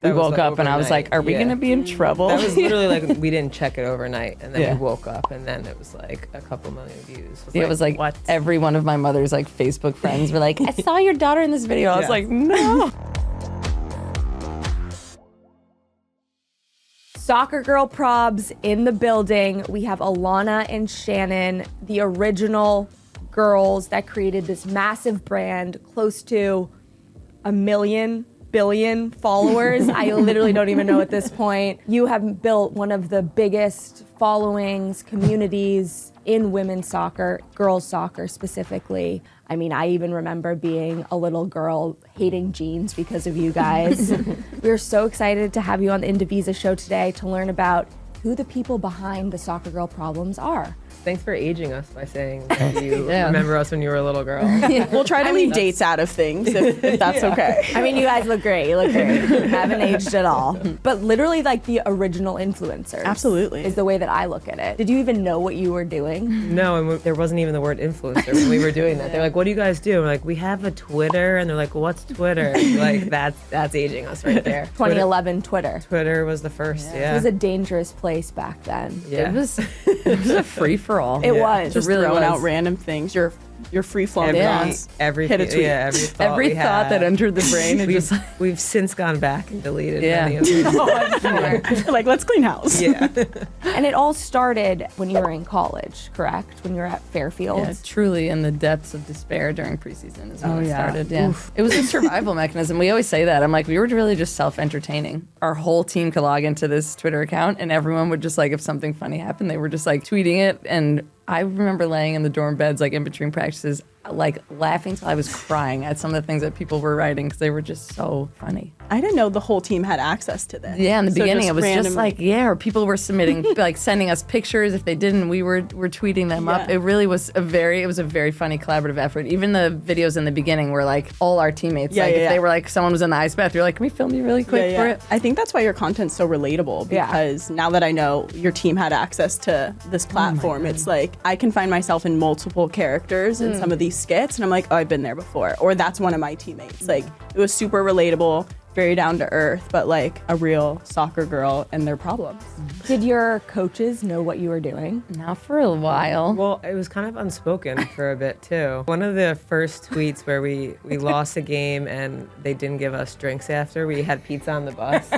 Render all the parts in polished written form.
We woke up and I was like, are we going to be in trouble? That was literally like, we didn't check it overnight. And then we woke up and then it was like a couple million views. It was like what? Every one of my mother's like Facebook friends were like, I saw your daughter in this video. I was like, no. Soccer Girl Probs in the building. We have Alanna and Shannon, the original girls that created this massive brand, close to 1 billion followers. I literally don't even know at this point. You have built one of the biggest followings, communities in women's soccer, girls soccer specifically. I mean, I even remember being a little girl hating jeans because of you guys. We're so excited to have you on the Indivisa show today to learn about who the people behind the Soccer Girl Problems are. Thanks for aging us by saying that you remember us when you were a little girl. We'll try to leave dates out of things if that's okay. I mean, you guys look great. You look great. You haven't aged at all. But literally like the original influencers. Absolutely. Is the way that I look at it. Did you even know what you were doing? No, and there wasn't even the word influencer when we were doing that. They're like, what do you guys do? And we're like, we have a Twitter. And they're like, what's Twitter? Like, that's aging us right there. 2011 Twitter. Twitter was the first, It was a dangerous place back then. Yeah. It was a free-for-all. It was. Just really throwing was. out random things. Your free-flowing thoughts. Every Hit a tweet. every Every thought that entered the brain. We've since gone back and deleted many of them. Oh, I'm sure. Like, let's clean house. Yeah. And it all started when you were in college, correct? When you were at Fairfield. Yeah, truly in the depths of despair during preseason is when it yeah. started. Yeah. It was a survival mechanism. We always say that. I'm like, we were really just self-entertaining. Our whole team could log into this Twitter account and everyone would just like, if something funny happened, they were just like tweeting it. And I remember laying in the dorm beds, like in between practices, like laughing till I was crying at some of the things that people were writing because they were just so funny. I didn't know the whole team had access to this. Yeah, in the So beginning it was just randomly- like, or people were submitting, like sending us pictures. If they didn't, we were tweeting them up. Yeah. It really was a very funny collaborative effort. Even the videos in the beginning were like all our teammates. If they were like, someone was in the ice bath, you're like, can we film you really quick for it? I think that's why your content's so relatable because now that I know your team had access to this platform, it's like I can find myself in multiple characters in some of these skits and I'm like, oh, I've been there before. Or that's one of my teammates. Like it was super relatable, very down to earth, but like a real soccer girl and their problems. Did your coaches know what you were doing? Now for a while. Well, it was kind of unspoken for a bit too. One of the first tweets where we lost a game and they didn't give us drinks after, we had pizza on the bus.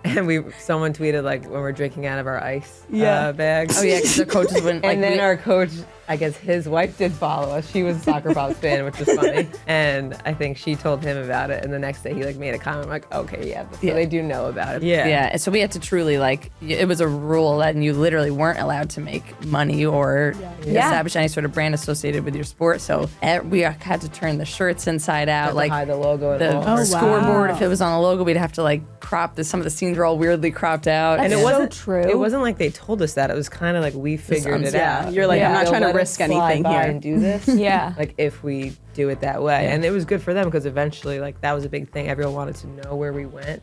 And someone tweeted like when we're drinking out of our ice bags. Oh yeah, because the coaches wouldn't. And then our coach, I guess his wife did follow us. She was a Soccer Pops fan, which was funny. And I think she told him about it. And the next day he like made a comment. I'm like, okay, so they do know about it. Yeah. So we had to truly it was a rule that you literally weren't allowed to make money or establish any sort of brand associated with your sport. So we had to turn the shirts inside out, like hide the logo and all. the scoreboard. If it was on the logo, we'd have to like crop some of the scenes were all weirdly cropped out. That's and it wasn't true. It wasn't like they told us that. It was kind of like we figured it out. You're like, I'm not They'll trying to let us risk slide anything by here. and do this. Like if we do it that way. And it was good for them because eventually like that was a big thing. Everyone wanted to know where we went.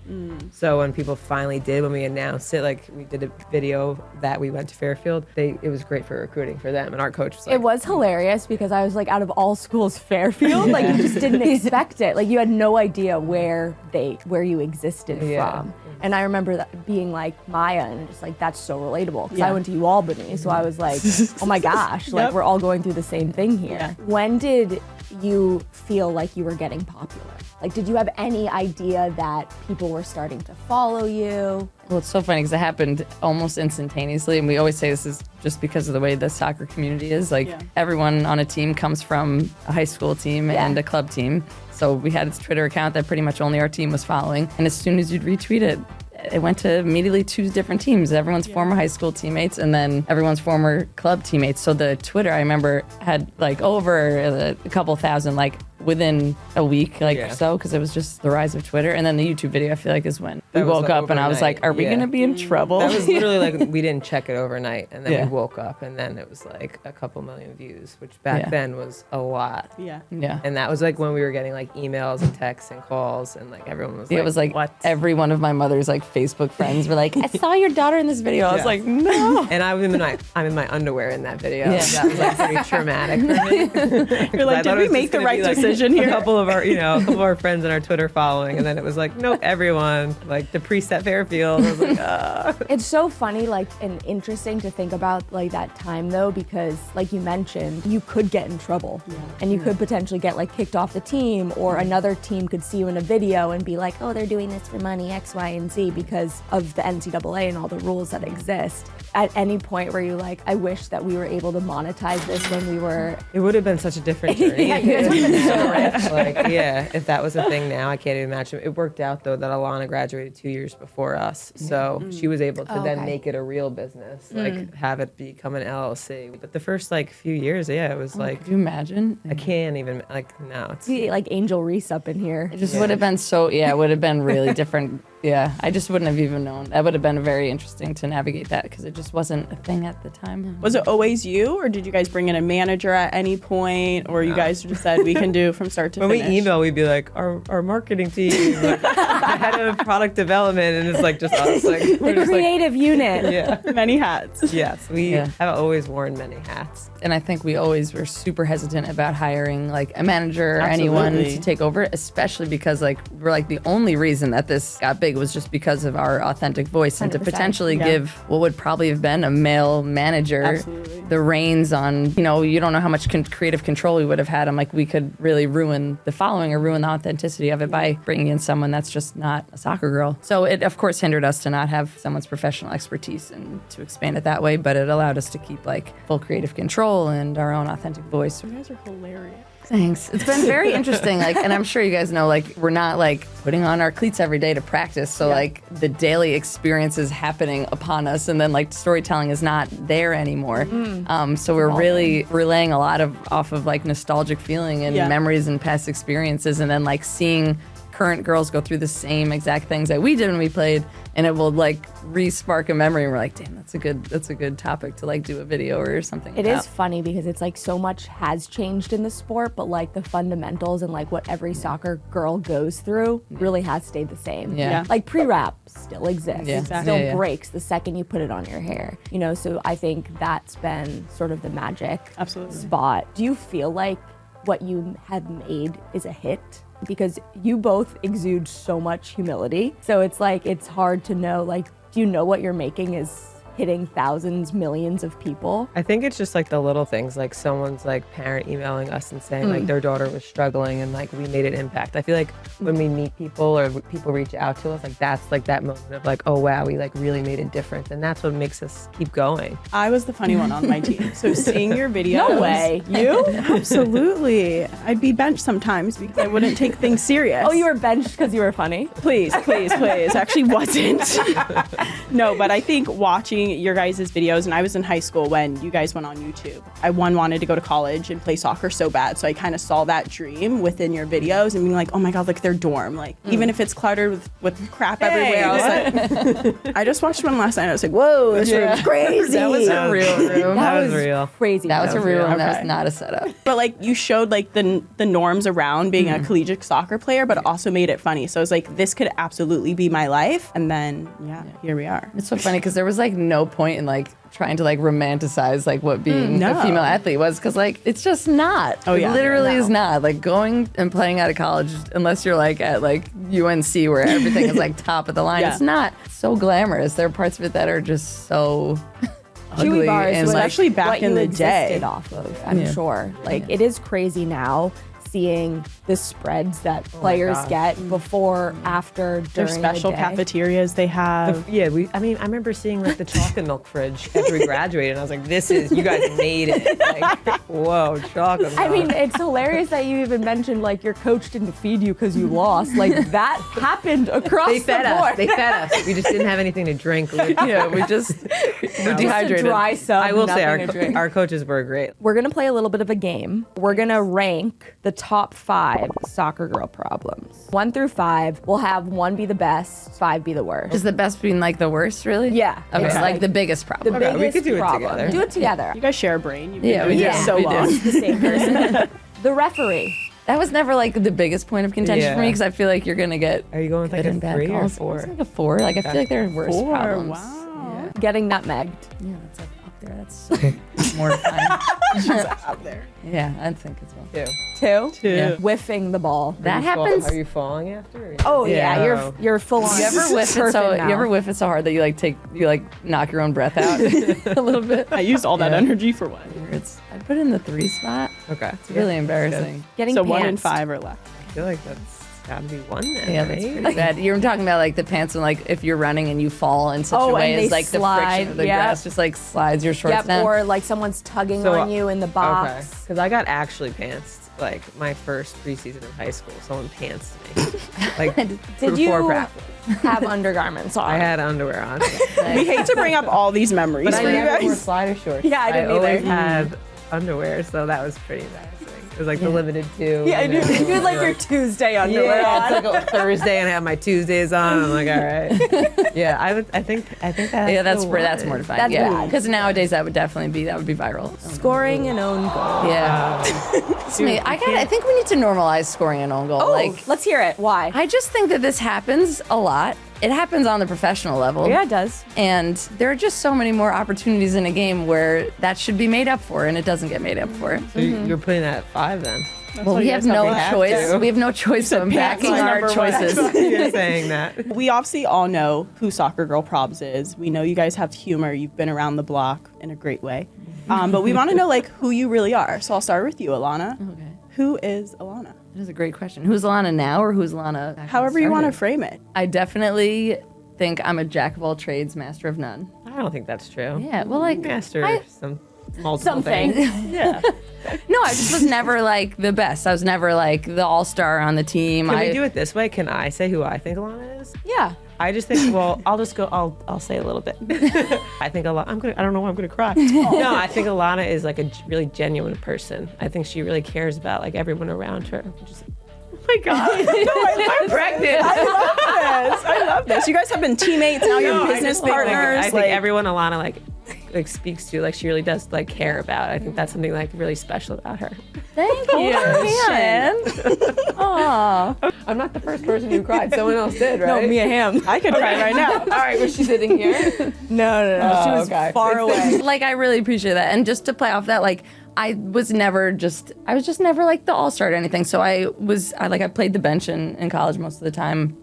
So when people finally did, when we announced it, like we did a video that we went to Fairfield, it was great for recruiting for them. And our coach was like, it was hilarious because I was like, out of all schools, Fairfield, like you just didn't expect it. Like you had no idea where you existed from. And I remember that being like Maya and just like, that's so relatable because I went to Albany. So I was like, oh my gosh, like we're all going through the same thing here. When did you feel like you were getting popular? Like, did you have any idea that people were starting to follow you? Well, it's so funny because it happened almost instantaneously. And we always say this is just because of the way the soccer community is. Like everyone on a team comes from a high school team and a club team. So we had its Twitter account that pretty much only our team was following. And as soon as you'd retweet it, it went to immediately 2 different teams, everyone's former high school teammates and then everyone's former club teammates. So the Twitter, I remember, had like over a couple thousand, like within a week, or so, because it was just the rise of Twitter. And then the YouTube video, I feel like, is when we woke up and I was like, are we going to be in trouble? That was literally like we didn't check it overnight. And then we woke up and then it was like a couple million views, which back then was a lot. Yeah. And that was like when we were getting like emails and texts and calls and like everyone was like, it was like what? Every one of my mother's like Facebook friends were like, I saw your daughter in this video. I was like, no. And I'm in my underwear in that video. That was like pretty traumatic for me. You're like, did we make the right decision? decision a here. couple of our friends in our Twitter following, and then it was like, nope, everyone, like the preset Fairfield. I was like, It's so funny, like, and interesting to think about, like, that time, though, because, like you mentioned, you could get in trouble. And you could potentially get, like, kicked off the team, or another team could see you in a video and be like, oh, they're doing this for money, X, Y, and Z, because of the NCAA and all the rules that exist. At any point where you're like, I wish that we were able to monetize this when we were... it would have been such a different journey. Yeah, you guys would have been so rich. Like, yeah, if that was a thing now, I can't even imagine. It worked out, though, that Alanna graduated 2 years before us. So she was able to then make it a real business, like have it become an LLC. But the first, like, few years, yeah, it was like... Could you imagine? I can't even, like, no. It's, See, like, Angel Reese up in here. It just would have been it would have been really different. Yeah, I just wouldn't have even known. That would have been very interesting to navigate that because it just wasn't a thing at the time. Was it always you, or did you guys bring in a manager at any point, or you guys just said we can do from start to when finish? we email, we'd be like, our marketing team, like, the head of product development, and it's like just us. Like, we're The just like, creative unit. yeah. Many hats. Yes, we have always worn many hats. And I think we always were super hesitant about hiring like a manager or anyone Absolutely. to take over, especially because like we're like the only reason that this got big was just because of our authentic voice and to 100%. potentially give what would probably have been a male manager Absolutely. the reins on, you don't know how much creative control we would have had. I'm like, we could really ruin the following or ruin the authenticity of it by bringing in someone that's just not a soccer girl. So it of course hindered us to not have someone's professional expertise and to expand it that way, but it allowed us to keep like full creative control and our own authentic voice. You guys are hilarious. Thanks. It's been very interesting. Like, and I'm sure you guys know, like, we're not like putting on our cleats every day to practice. So like the daily experience is happening upon us, and then like storytelling is not there anymore. So we're really relaying a lot off of like nostalgic feeling and memories and past experiences, and then like seeing current girls go through the same exact things that we did when we played, and it will like re-spark a memory, and we're like, damn, that's a good topic to like do a video or something It about. is funny because it's like so much has changed in the sport, but like the fundamentals and like what every soccer girl goes through really has stayed the same. Yeah. Like pre-wrap still exists. Yeah. It Exactly. still Yeah. breaks the second you put it on your hair. So I think that's been sort of the magic Absolutely. spot. Do you feel like what you have made is a hit? Because you both exude so much humility. So it's like, it's hard to know, like, do you know what you're making is hitting thousands, millions of people? I think it's just like the little things, like someone's like parent emailing us and saying like their daughter was struggling and like we made an impact. I feel like when we meet people or people reach out to us, like that's like that moment of like, oh wow, we like really made a difference, and that's what makes us keep going. I was the funny one on my team. So seeing your videos. No way. You? Absolutely. I'd be benched sometimes because I wouldn't take things serious. Oh, you were benched because you were funny? Please. Actually wasn't. No, but I think watching your guys' videos, and I was in high school when you guys went on YouTube. I wanted to go to college and play soccer so bad. So I kind of saw that dream within your videos and being like, oh my God, look, their dorm. Like, even if it's cluttered with crap everywhere, I was like, I just watched one last night. I was like, whoa, this room's crazy. That was a real room. That was real. Crazy. That was a real room. That Okay. was not a setup. But like you showed like the norms around being a collegiate soccer player, but also made it funny. So I was like, this could absolutely be my life. And then, here we are. It's so funny because there was like no point in like trying to like romanticize like what being No. a female athlete was, because like it's just not. Oh, yeah. It literally No. is not. Like going and playing out of college, unless you're like at like UNC where everything is like top of the line, Yeah. it's not so glamorous. There are parts of it that are just so ugly Chewy bars and was like, Especially back what in you the existed day. off of, I'm Yeah. sure. Like, it is crazy now seeing the spreads that players gosh. get before, after, Their during special the day. cafeterias they have. Yeah, I remember seeing like the chocolate milk fridge after we graduated, and I was like, you guys made it. Like, whoa, chocolate milk. I mean, it's hilarious that you even mentioned like your coach didn't feed you because you lost. Like that happened across they the fed board. us. They fed us. We just didn't have anything to drink. yeah, we just we're Just a dehydrated. dry sub. I will say nothing to drink. our coaches were great. We're gonna play a little bit of a game. We're gonna rank the top 5 soccer girl problems. 1 through 5. We'll have 1 be the best, 5 be the worst. Is the best being like the worst, really? Yeah, Okay, it's like like the biggest the problem. Okay, we biggest could do it problem. together. Do it together. You guys share a brain. You've Yeah, been we doing do. it so We do. long. It's the same person. The referee. That was never like the biggest point of contention for me Yeah. because I feel like you're gonna get Are you going with like good a and bad 3 or calls. 4? It's like a 4. Like I feel like there are worse 4, problems. wow. Getting nutmegged. Yeah, it's like up there. That's so mortifying. Out there. Yeah, I think as well. Two. Yeah. Whiffing the ball. That happens. Are you falling after? Oh yeah, Yeah. you're full on. You ever whiff it so hard that you knock your own breath out a little bit? I used all that energy for what? I'd put it in the 3 spot. Okay. It's really embarrassing. Getting So 1 in pantsed. 5 or less. I feel like that's gotta be one then. Yeah, right? that's pretty bad. You're talking about like the pants and like if you're running and you fall in such a way and as they like slide, the friction of the yeah. grass just like slides your shorts Yep, down. or like someone's tugging So, on you in the box. Because I got actually pantsed like my first preseason of high school. Someone pantsed me. Like Did before you practice. have undergarments on? I had underwear on. We hate to bring up all these memories But for I you never wore guys. slider shorts. Yeah, I didn't always either. had underwear, so that was pretty embarrassing. It was like the limited two. Yeah, I you know, do. You had like your Tuesday underwear Yeah, on. it's like a Thursday and I have my Tuesdays on. I'm like, all right. Yeah, I think that. Yeah, that's mortifying. That's yeah, bad. because nowadays that would be viral. Scoring an own goal. Yeah, I think we need to normalize scoring an own goal. Oh, Like, let's hear it. Why? I just think that this happens a lot. It happens on the professional level. Yeah, it does. And there are just so many more opportunities in a game where that should be made up for, and it doesn't get made up for. So you're putting that at 5 then. Well, we have no choice. to. We have no choice, so I'm backing our number one. choices. You're saying that. We obviously all know who Soccer Girl Probs is. We know you guys have humor. You've been around the block in a great way. But we want to know like who you really are. So I'll start with you, Alanna. Okay. Who is Alanna? That is a great question. Who's Alanna now, or who's Alanna? back when However it you want to started? frame it. I definitely think I'm a jack of all trades, master of none. I don't think that's true. Yeah, well, like Master I- some multiple Something. things. Yeah. No, I just was never like the best. I was never like the all-star on the team. Can we do it this way? Can I say who I think Alanna is? Yeah. I just think. Well, I'll just go. I'll say a little bit. I think Alanna. I don't know why I'm gonna cry. No, I think Alanna is like a really genuine person. I think she really cares about like everyone around her. Just, oh my God! I'm pregnant. I love this. You guys have been teammates, now you're No, I business just think, partners. I think everyone Alanna like speaks to, like she really does like care about. I think that's something like really special about her. Thank you, Shannon. Aw. I'm not the first person who cried. Someone else did, right? No, me and him. I could cry right now. All right, was she sitting here? No. She was okay. far away. Like, I really appreciate that. And just to play off that, like, I was just never like the all-star or anything. So I played the bench in college most of the time.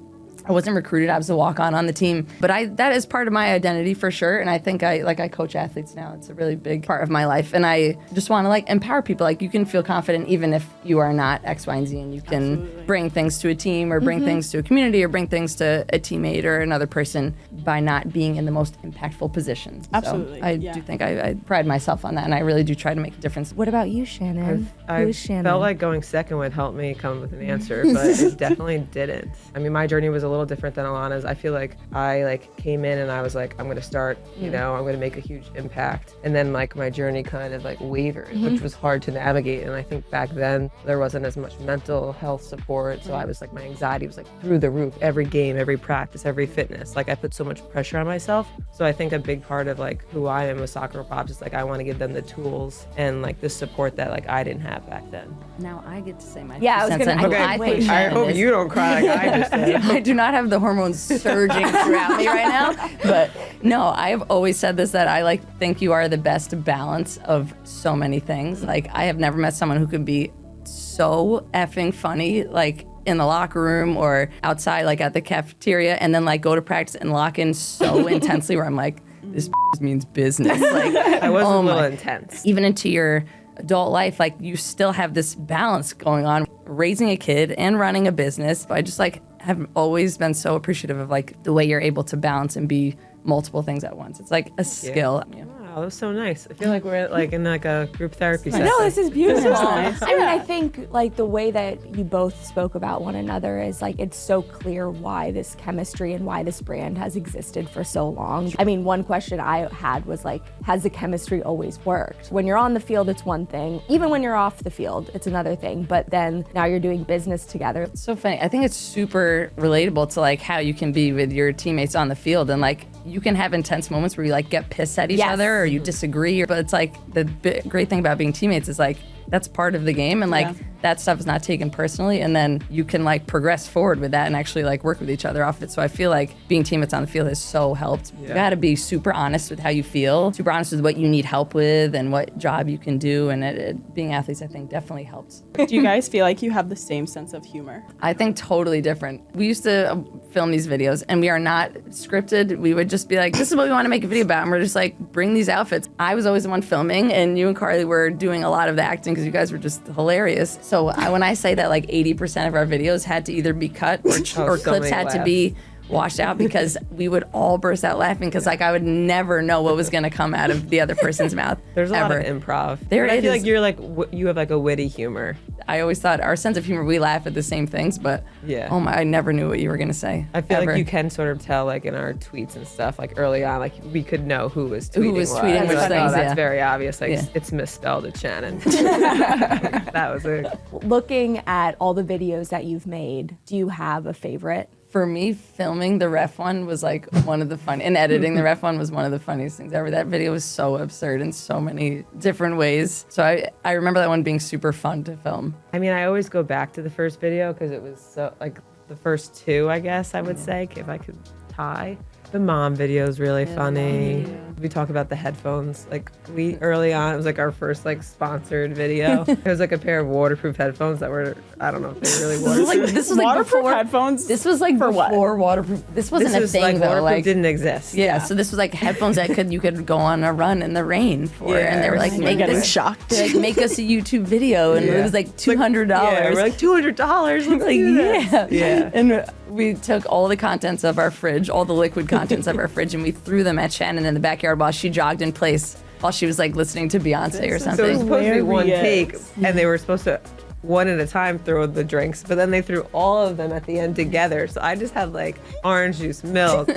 I wasn't recruited. I was a walk-on the team. But that is part of my identity for sure. And I think I coach athletes now. It's a really big part of my life. And I just want to like empower people. Like you can feel confident even if you are not X, Y, and Z, and you can bring things to a team or bring things to a community or bring things to a teammate or another person by not being in the most impactful position. Absolutely, So I yeah. do think I pride myself on that, and I really do try to make a difference. What about you, Shannon? I Who's Shannon? felt like going second would help me come up with an answer, but it definitely didn't. I mean, my journey was a little different than Alanna's. I feel like I came in and I was like, I'm going to start, I'm going to make a huge impact. And then like my journey kind of like wavered, which was hard to navigate. And I think back then there wasn't as much mental health support. So I was like, my anxiety was like through the roof, every game, every practice, every fitness. Like I put so much pressure on myself. So I think a big part of like who I am with Soccer Pops is like, I want to give them the tools and like the support that like I didn't have back then. Now I get to say my Yeah, I was 2 cents gonna- on who okay, I wait. think I Shannon hope is. you don't cry like I just did. I do not have the hormones surging throughout me right now, but no, I have always said this, that I think you are the best balance of so many things. Like I have never met someone who could be so effing funny, like in the locker room or outside, like at the cafeteria, and then like go to practice and lock in so intensely where I'm like, this means business. Like I was oh a little my- intense. even into your adult life, like you still have this balance going on, raising a kid and running a business. I just have always been so appreciative of like the way you're able to balance and be multiple things at once. It's like a skill. Yeah. Wow, that was so nice. I feel like we're like in like a group therapy session. No, this is beautiful. nice. I mean, I think like the way that you both spoke about one another is like it's so clear why this chemistry and why this brand has existed for so long. I mean, one question I had was like, has the chemistry always worked? When you're on the field, it's one thing. Even when you're off the field, it's another thing. But then now you're doing business together. It's so funny. I think it's super relatable to like how you can be with your teammates on the field, and like you can have intense moments where you like get pissed at each Yes. other or you disagree. But it's like the great thing about being teammates is like that's part of the game, and like that stuff is not taken personally, and then you can like progress forward with that and actually like work with each other off it. So I feel like being teammates on the field has so helped. You got to be super honest with how you feel, super honest with what you need help with and what job you can do, and being athletes I think definitely helps. Do you guys feel like you have the same sense of humor? I think totally different. We used to film these videos and we are not scripted. We would just be like, this is what we want to make a video about, and we're just like, bring these outfits. I was always the one filming, and you and Carly were doing a lot of the acting because you guys were just hilarious. So when I say that like 80% of our videos had to either be cut or so clips had to be washed out because we would all burst out laughing because like I would never know what was going to come out of the other person's mouth. There's a ever. lot of improv. There I feel is. like you're like you have like a witty humor. I always thought our sense of humor, we laugh at the same things, but oh my, I never knew what you were going to say. I feel ever. like you can sort of tell like in our tweets and stuff like early on, like we could know who was tweeting which like, things, oh, that's yeah. very obvious. Like it's misspelled at Shannon. That was it. Looking at all the videos that you've made, do you have a favorite? For me, filming the ref one was like one of the fun, and editing the ref one was one of the funniest things ever. That video was so absurd in so many different ways. So I remember that one being super fun to film. I mean, I always go back to the first video because it was so like the first two, I guess I would say, if I could tie. The mom video is really funny. We talk about the headphones. Like we early on, it was like our first like sponsored video. It was like a pair of waterproof headphones that were, I don't know if they really waterproof. This was like Waterproof before headphones? This was like For what? before waterproof. This wasn't This a was thing like though. waterproof Like didn't exist. yeah, so this was like headphones that you could go on a run in the rain for, and they were like, We're getting shocked. like make us a YouTube video, and it was like $200. Yeah, we're like $200. Let's like do this. yeah. And we took all the contents of our fridge, all the liquid contents of our fridge, and we threw them at Shannon in the backyard while she jogged in place while she was like listening to Beyonce or So it was something. supposed to be one Hilarious. take, and they were supposed to one at a time throw the drinks, but then they threw all of them at the end together. So I just had like orange juice, milk,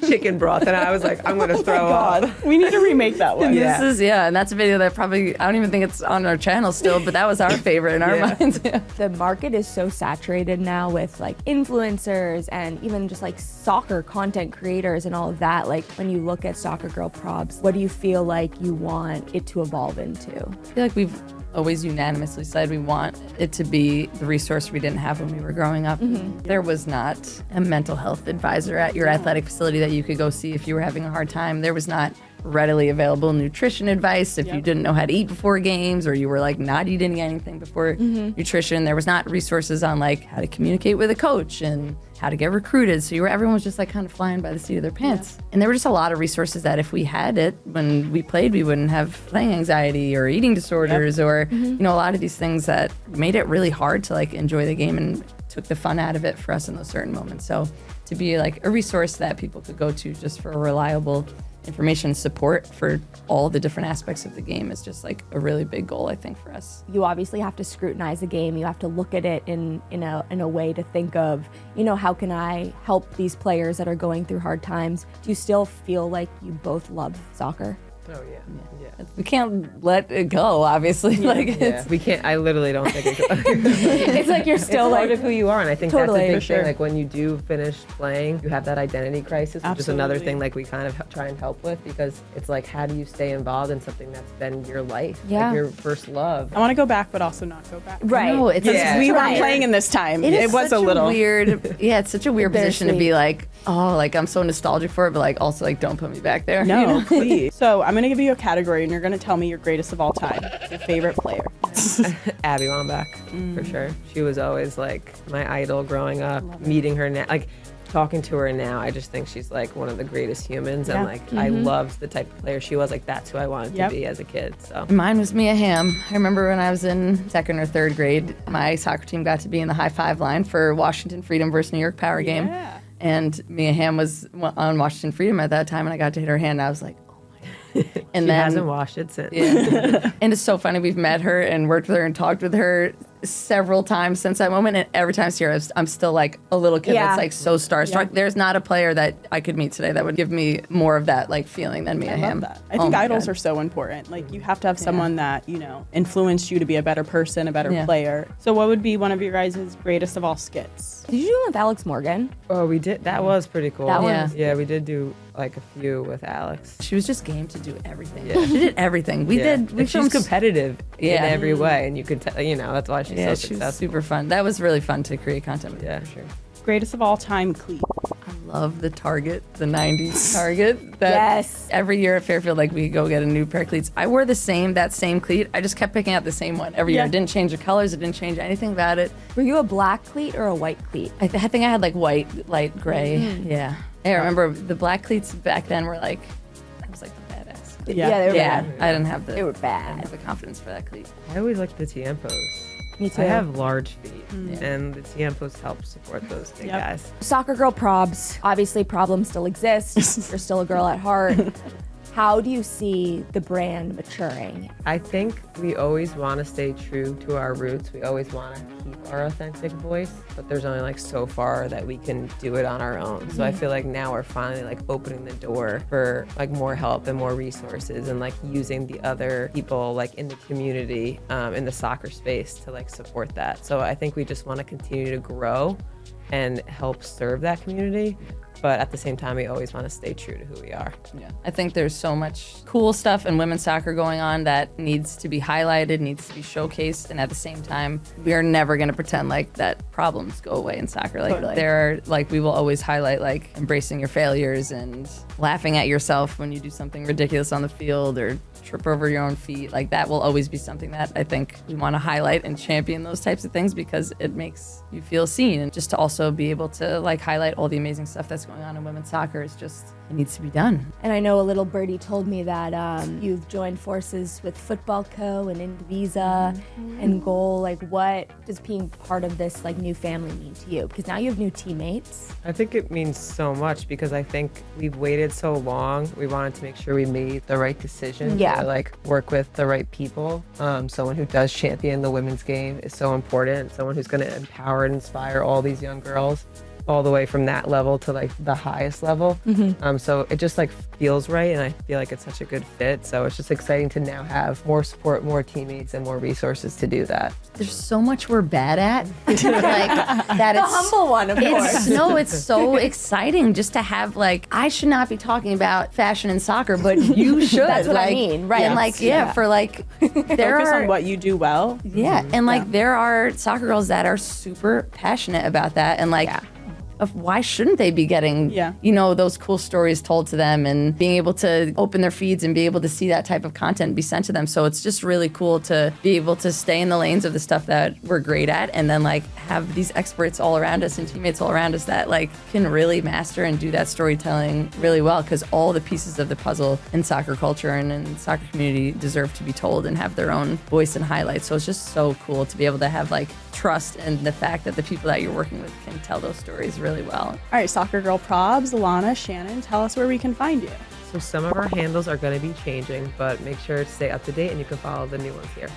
chicken broth, and I was like, I'm gonna throw up. We need to remake that one. Yeah. This is and that's a video that probably, I don't even think it's on our channel still, but that was our favorite in our minds. Yeah. The market is so saturated now with like influencers and even just like soccer content creators and all of that. Like when you look at Soccer Girl Probs, what do you feel like you want it to evolve into? I feel like we've always unanimously said we want it to be the resource we didn't have when we were growing up. There was not a mental health advisor at your athletic facility that you could go see if you were having a hard time. There was not readily available nutrition advice if you didn't know how to eat before games, or you were like not eating anything before nutrition. There was not resources on like how to communicate with a coach and how to get recruited. So everyone was just like kind of flying by the seat of their pants. And there were just a lot of resources that if we had it when we played, we wouldn't have playing anxiety or eating disorders or, a lot of these things that made it really hard to like enjoy the game and took the fun out of it for us in those certain moments. So to be like a resource that people could go to just for a reliable information support for all the different aspects of the game is just like a really big goal, I think, for us. You obviously have to scrutinize the game. You have to look at it in a way to think of, how can I help these players that are going through hard times? Do you still feel like you both love soccer? Oh yeah. We can't let it go, obviously. We can't. I literally don't think it goes. It's like you're still It's part like of who you are, and I think Totally. that's a big For sure. thing. Like when you do finish playing, you have that identity crisis, which is another thing like we kind of try and help with, because it's like, how do you stay involved in something that's been your life, Yeah. like your first love? I want to go back, but also not go back. right. No, it's Yeah. We Right. weren't playing in this time. It was such a little weird. Yeah, it's such a weird position to be Bittersweet. like, oh, like I'm so nostalgic for it, but like also like don't put me back there. No, please. So I'm gonna give you a category, and you're gonna tell me your greatest of all time, your favorite player. Abby Wambach, for sure. She was always like my idol growing up. Meeting her now, like talking to her now, I just think she's like one of the greatest humans, and like I loved the type of player she was. Like that's who I wanted to be as a kid. So Mine was Mia Hamm. I remember when I was in second or third grade, my soccer team got to be in the high five line for Washington Freedom versus New York Power game. And Mia Hamm was on Washington Freedom at that time, and I got to hit her hand, and I was like, oh my God. And she then hasn't washed it since. yeah. And it's so funny. We've met her and worked with her and talked with her several times since that moment, and every time I see her, I'm still like a little kid Yeah. that's like so starstruck. There's not a player that I could meet today that would give me more of that like feeling than Mia I Hamm. love that. I think my idols God. are so important. Like you have to have someone that, you know, influenced you to be a better person, a better Yeah. player. So what would be one of your guys' greatest of all skits? Did you do one with Alex Morgan? Oh, we did. That was pretty cool. That was- Yeah, we did do like a few with Alex. She was just game to do everything. Yeah. She did everything. We Yeah. did. We And she's filmed competitive Yeah. in every way, and you could tell. You know, that's why she's Yeah, so she was successful. super fun. That was really fun to create content with. Yeah. her, for sure. Greatest of all time cleat. I love the Target, the '90s Target. That Yes. Every year at Fairfield, like we go get a new pair of cleats. I wore that same cleat. I just kept picking out the same one every year. Yeah. It didn't change the colors. It didn't change anything about it. Were you a black cleat or a white cleat? I think I had like white, light gray. Yeah. I remember the black cleats back then were like, that was like the badass. cleat. Yeah. they were Yeah, bad. I didn't have the. They were I didn't bad. have the confidence for that cleat. I always liked the Tiempos. Me too. I have large feet, Yeah. and the Tiempos help support those big Yep. guys. Soccer girl probs. Obviously, problems still exist. You're still a girl at heart. How do you see the brand maturing? I think we always want to stay true to our roots. We always want to keep our authentic voice, but there's only like so far that we can do it on our own. So I feel like now we're finally like opening the door for like more help and more resources, and like using the other people like in the community, in the soccer space to like support that. So I think we just want to continue to grow and help serve that community. But at the same time, we always want to stay true to who we are. Yeah. I think there's so much cool stuff in women's soccer going on that needs to be highlighted, needs to be showcased, and at the same time, we are never going to pretend like that problems go away in soccer. Like Totally. there are like we will always highlight like embracing your failures and laughing at yourself when you do something ridiculous on the field or trip over your own feet. Like that will always be something that I think we want to highlight and champion those types of things because it makes you feel seen, and just to also be able to like highlight all the amazing stuff that's going on in women's soccer is just, it needs to be done. And I know a little birdie told me that you've joined forces with Football Co. and Indivisa and Goal. Like, what does being part of this like new family mean to you? Because now you have new teammates. I think it means so much because I think we've waited so long. We wanted to make sure we made the right decision. Yeah. To, like work with the right people. Someone who does champion the women's game is so important. Someone who's going to empower and inspire all these young girls, all the way from that level to like the highest level. So it just like feels right, and I feel like it's such a good fit. So it's just exciting to now have more support, more teammates, and more resources to do that. There's so much we're bad at. Like that The it's humble one, of course. it's so exciting just to have like, I should not be talking about fashion and soccer, but you should. That's what I like, mean, right. And like, yeah, for like there Focus are on what you do well. yeah, and like there are soccer girls that are super passionate about that, and like of why shouldn't they be getting you know, those cool stories told to them and being able to open their feeds and be able to see that type of content be sent to them. So it's just really cool to be able to stay in the lanes of the stuff that we're great at, and then like have these experts all around us and teammates all around us that like can really master and do that storytelling really well, because all the pieces of the puzzle in soccer culture and in soccer community deserve to be told and have their own voice and highlights. So it's just so cool to be able to have like trust in the fact that the people that you're working with can tell those stories really well. All right, Soccer Girl Probs, Alanna, Shannon, tell us where we can find you. So some of our handles are going to be changing, but make sure to stay up to date, and you can follow the new ones here.